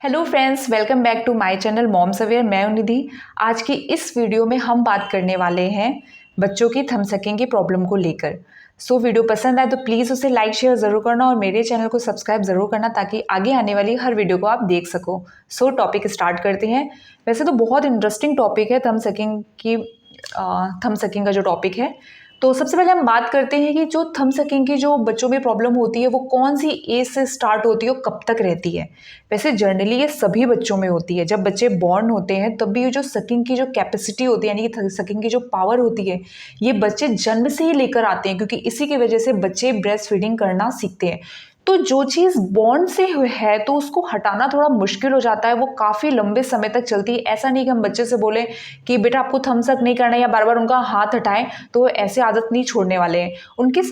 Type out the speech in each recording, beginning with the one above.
Hello friends, welcome back to my channel moms aware. मैं हूं निधि। आज की इस वीडियो में हम बात करने वाले हैं बच्चों की थंब सकिंग की प्रॉब्लम को लेकर। वीडियो पसंद आए तो प्लीज़ उसे लाइक शेयर ज़रूर करना और मेरे चैनल को सब्सक्राइब ज़रूर करना ताकि आगे आने वाली हर वीडियो को आप देख सको। टॉपिक स्टार्ट करते हैं। वैसे तो बहुत इंटरेस्टिंग टॉपिक है थंब सकिंग का जो टॉपिक है। तो सबसे पहले हम बात करते हैं कि जो थंब सकिंग की जो बच्चों में प्रॉब्लम होती है वो कौन सी एज से स्टार्ट होती है और कब तक रहती है। वैसे जनरली ये सभी बच्चों में होती है। जब बच्चे बॉर्न होते हैं तब भी ये जो सकिंग की जो कैपेसिटी होती है यानी कि सकिंग की जो पावर होती है ये बच्चे जन्म से ही लेकर आते हैं, क्योंकि इसी की वजह से बच्चे ब्रेस्ट फीडिंग करना सीखते हैं। तो जो चीज़ बॉर्न से है तो उसको हटाना थोड़ा मुश्किल हो जाता है, वो काफ़ी लंबे समय तक चलती है। ऐसा नहीं कि हम बच्चे से बोलें कि बेटा आपको थम्स अप नहीं करना है या बार बार उनका हाथ हटाएं तो ऐसे आदत नहीं छोड़ने वाले हैं। उनके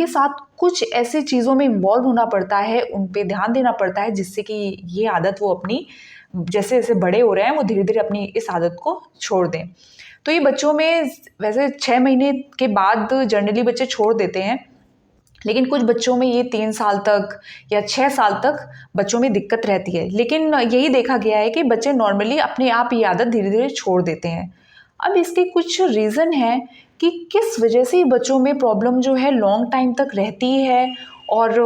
साथ कुछ ऐसी चीज़ों में इन्वॉल्व होना पड़ता है, उन पे ध्यान देना पड़ता है, जिससे कि ये आदत वो अपनी जैसे जैसे बड़े हो रहे हैं वो धीरे धीरे अपनी इस आदत को छोड़ दें। तो ये बच्चों में वैसे 6 महीने के बाद जनरली बच्चे छोड़ देते हैं, लेकिन कुछ बच्चों में ये 3 साल तक या 6 साल तक बच्चों में दिक्कत रहती है। लेकिन यही देखा गया है कि बच्चे नॉर्मली अपने आप ये आदत धीरे धीरे छोड़ देते हैं। अब इसके कुछ रीज़न हैं कि किस वजह से बच्चों में प्रॉब्लम जो है लॉन्ग टाइम तक रहती है और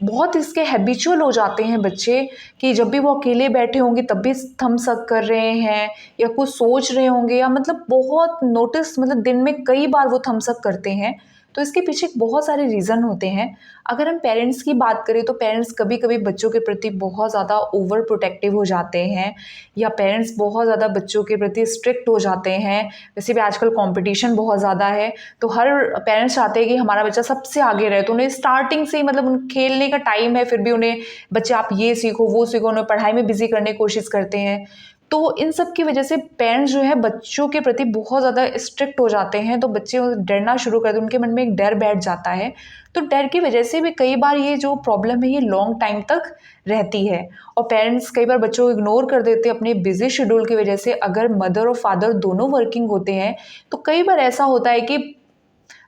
बहुत इसके हैबिचुअल हो जाते हैं बच्चे कि जब भी वो अकेले बैठे होंगे तब भी थम्स अप कर रहे हैं या कुछ सोच रहे होंगे या मतलब बहुत नोटिस मतलब दिन में कई बार वो थम्स अप करते हैं। तो इसके पीछे बहुत सारे रीज़न होते हैं। अगर हम पेरेंट्स की बात करें तो पेरेंट्स कभी कभी बच्चों के प्रति बहुत ज़्यादा ओवर प्रोटेक्टिव हो जाते हैं या पेरेंट्स बहुत ज़्यादा बच्चों के प्रति स्ट्रिक्ट हो जाते हैं। वैसे भी आजकल कंपटीशन बहुत ज़्यादा है तो हर पेरेंट्स चाहते हैं कि हमारा बच्चा सबसे आगे रहे, तो उन्हें स्टार्टिंग से ही मतलब उन खेलने का टाइम है फिर भी उन्हें बच्चे आप ये सीखो वो सीखो, उन्हें पढ़ाई में बिजी करने की कोशिश करते हैं। तो इन सब की वजह से पेरेंट्स जो है बच्चों के प्रति बहुत ज़्यादा स्ट्रिक्ट हो जाते हैं, तो बच्चे डरना शुरू कर देते हैं, उनके मन में एक डर बैठ जाता है। तो डर की वजह से भी कई बार ये जो प्रॉब्लम है ये लॉन्ग टाइम तक रहती है और पेरेंट्स कई बार बच्चों को इग्नोर कर देते हैं अपने बिजी शेड्यूल की वजह से। अगर मदर और फादर दोनों वर्किंग होते हैं तो कई बार ऐसा होता है कि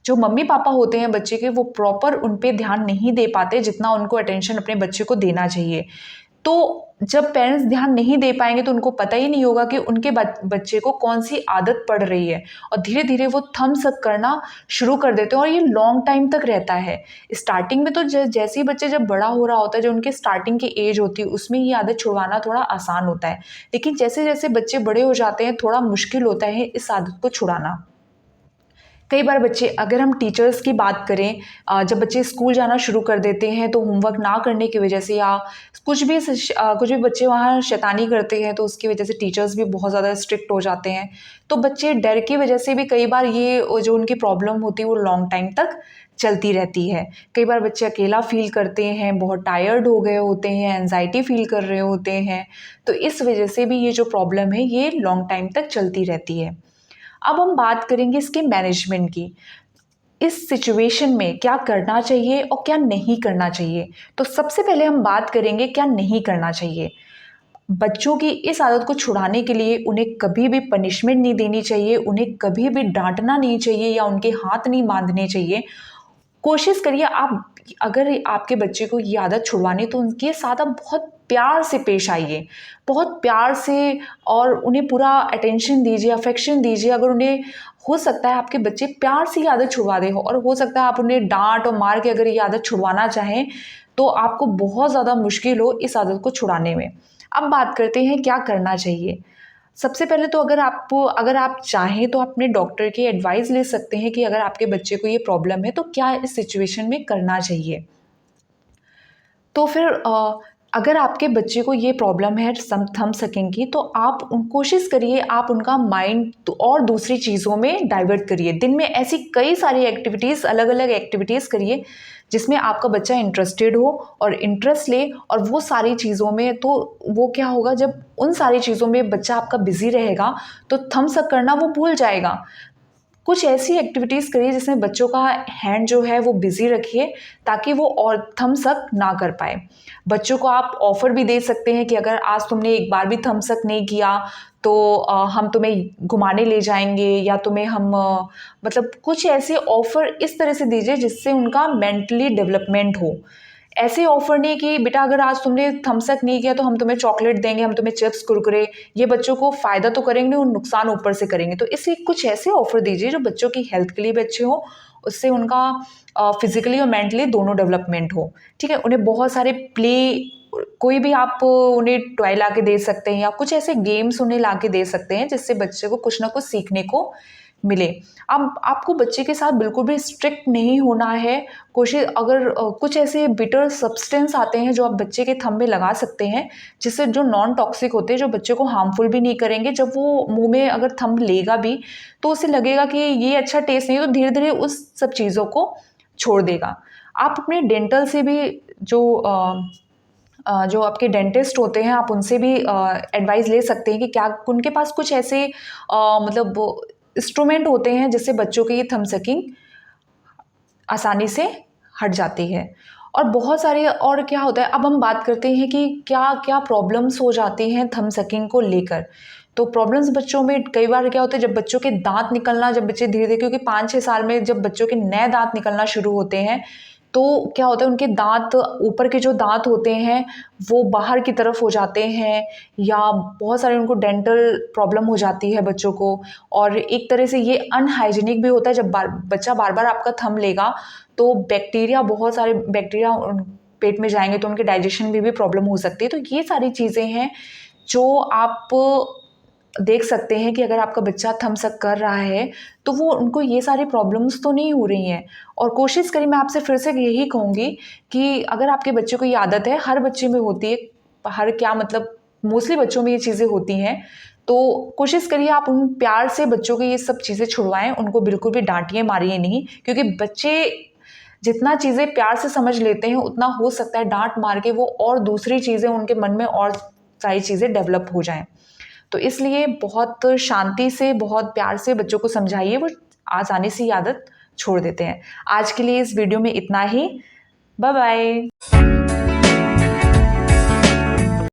जो मम्मी पापा होते हैं बच्चे के वो प्रॉपर उन पे ध्यान नहीं दे पाते जितना उनको अटेंशन अपने बच्चे को देना चाहिए। तो जब पेरेंट्स ध्यान नहीं दे पाएंगे तो उनको पता ही नहीं होगा कि उनके बच्चे को कौन सी आदत पड़ रही है और धीरे धीरे वो थम्स अप करना शुरू कर देते हैं और ये लॉन्ग टाइम तक रहता है। स्टार्टिंग में तो जैसे ही बच्चे जब बड़ा हो रहा होता है, जो उनके स्टार्टिंग की एज होती है उसमें ये आदत छुड़वाना थोड़ा आसान होता है, लेकिन जैसे जैसे बच्चे बड़े हो जाते हैं थोड़ा मुश्किल होता है इस आदत को छुड़ाना। कई बार बच्चे, अगर हम टीचर्स की बात करें, जब बच्चे स्कूल जाना शुरू कर देते हैं तो होमवर्क ना करने की वजह से या कुछ भी बच्चे वहाँ शैतानी करते हैं तो उसकी वजह से टीचर्स भी बहुत ज़्यादा स्ट्रिक्ट हो जाते हैं। तो बच्चे डर की वजह से भी कई बार ये जो उनकी प्रॉब्लम होती है वो लॉन्ग टाइम तक चलती रहती है। कई बार बच्चे अकेला फील करते हैं, बहुत टायर्ड हो गए होते हैं, एंजाइटी फील कर रहे होते हैं। तो इस वजह से भी ये जो प्रॉब्लम है ये लॉन्ग टाइम तक चलती रहती है। अब हम बात करेंगे इसके मैनेजमेंट की। इस सिचुएशन में क्या करना चाहिए और क्या नहीं करना चाहिए। तो सबसे पहले हम बात करेंगे क्या नहीं करना चाहिए। बच्चों की इस आदत को छुड़ाने के लिए उन्हें कभी भी पनिशमेंट नहीं देनी चाहिए, उन्हें कभी भी डांटना नहीं चाहिए या उनके हाथ नहीं बांधने चाहिए। कोशिश करिए आप, अगर आपके बच्चे को ये आदत छुड़वानी तो उनके साथ आप बहुत प्यार से पेश आइए, बहुत प्यार से, और उन्हें पूरा अटेंशन दीजिए, अफेक्शन दीजिए। अगर उन्हें हो सकता है आपके बच्चे प्यार से ये आदत छुड़वा दें और हो सकता है आप उन्हें डांट और मार के अगर ये आदत छुड़वाना चाहें तो आपको बहुत ज़्यादा मुश्किल हो इस आदत को छुड़ाने में। अब बात करते हैं क्या करना चाहिए। सबसे पहले तो अगर आप चाहें तो अपने डॉक्टर की एडवाइस ले सकते हैं कि अगर आपके बच्चे को ये प्रॉब्लम है तो क्या इस सिचुएशन में करना चाहिए। तो फिर अगर आपके बच्चे को ये प्रॉब्लम है थंब सकिंग की तो आप कोशिश करिए आप उनका माइंड और दूसरी चीज़ों में डाइवर्ट करिए। दिन में ऐसी कई सारी एक्टिविटीज़, अलग अलग एक्टिविटीज़ करिए जिसमें आपका बच्चा इंटरेस्टेड हो और इंटरेस्ट ले, और वो सारी चीज़ों में तो वो क्या होगा, जब उन सारी चीज़ों में बच्चा आपका बिजी रहेगा तो थम्स अप करना वो भूल जाएगा। कुछ ऐसी एक्टिविटीज़ करिए जिसमें बच्चों का हैंड जो है वो बिज़ी रखिए ताकि वो और थम्स अप ना कर पाए। बच्चों को आप ऑफ़र भी दे सकते हैं कि अगर आज तुमने एक बार भी थम्स अप नहीं किया तो हम तुम्हें घुमाने ले जाएंगे या तुम्हें हम मतलब कुछ ऐसे ऑफ़र इस तरह से दीजिए जिससे उनका मेंटली डेवलपमेंट हो। ऐसे ऑफर नहीं कि बेटा अगर आज तुमने थम्स अप नहीं किया तो हम तुम्हें चॉकलेट देंगे, हम तुम्हें चिप्स कुरकुरे। ये बच्चों को फ़ायदा तो करेंगे और नुकसान ऊपर से करेंगे। तो इसलिए कुछ ऐसे ऑफर दीजिए जो बच्चों की हेल्थ के लिए भी अच्छे हो, उससे उनका फिजिकली और मेंटली दोनों डेवलपमेंट हो। ठीक है, उन्हें बहुत सारे प्ले, कोई भी आप उन्हें टॉय ला के दे सकते हैं या कुछ ऐसे गेम्स उन्हें ला के दे सकते हैं जिससे बच्चे को कुछ ना कुछ सीखने को मिले। अब आपको बच्चे के साथ बिल्कुल भी स्ट्रिक्ट नहीं होना है। कोशिश अगर कुछ ऐसे बिटर सब्सटेंस आते हैं जो आप बच्चे के थंब में लगा सकते हैं, जिससे जो नॉन टॉक्सिक होते हैं, जो बच्चे को हार्मफुल भी नहीं करेंगे। जब वो मुंह में अगर थंब लेगा भी तो उसे लगेगा कि ये अच्छा टेस्ट नहीं है, तो धीरे धीरे उस सब चीज़ों को छोड़ देगा। आप अपने डेंटल से भी जो आपके डेंटिस्ट होते हैं, आप उनसे भी एडवाइस ले सकते हैं कि क्या उनके पास कुछ ऐसे मतलब इंस्ट्रूमेंट होते हैं जिससे बच्चों की थंब सकिंग आसानी से हट जाती है। और बहुत सारे और क्या होता है, अब हम बात करते हैं कि क्या क्या प्रॉब्लम्स हो जाती हैं थंब सकिंग को लेकर। तो प्रॉब्लम्स बच्चों में कई बार क्या होता है, जब बच्चों के दांत निकलना, जब बच्चे धीरे धीरे, क्योंकि 5-6 साल में जब बच्चों के नए दांत निकलना शुरू होते हैं तो क्या होता है, उनके दांत, ऊपर के जो दांत होते हैं वो बाहर की तरफ हो जाते हैं, या बहुत सारे उनको डेंटल प्रॉब्लम हो जाती है बच्चों को। और एक तरह से ये अनहाइजीनिक भी होता है। जब बच्चा बार बार आपका थंब लेगा तो बैक्टीरिया, बहुत सारे बैक्टीरिया पेट में जाएंगे तो उनके डाइजेशन में भी प्रॉब्लम हो सकती है। तो ये सारी चीज़ें हैं जो आप देख सकते हैं कि अगर आपका बच्चा थम्स अप कर रहा है तो वो, उनको ये सारी प्रॉब्लम्स तो नहीं हो रही हैं। और कोशिश करिए, मैं आपसे फिर से यही कहूँगी कि अगर आपके बच्चे को ये आदत है, हर बच्चे में होती है, हर क्या मतलब मोस्टली बच्चों में ये चीज़ें होती हैं, तो कोशिश करिए आप उन प्यार से बच्चों को ये सब चीज़ें छुड़वाएं। उनको बिल्कुल भी डांटिए मारिए नहीं, क्योंकि बच्चे जितना चीज़ें प्यार से समझ लेते हैं उतना हो सकता है डांट मार के वो और दूसरी चीज़ें उनके मन में और सारी चीज़ें डेवलप हो जाएं। तो इसलिए बहुत शांति से, बहुत प्यार से बच्चों को समझाइए, वो आसानी से ये आदत छोड़ देते हैं। आज के लिए इस वीडियो में इतना ही। Bye bye.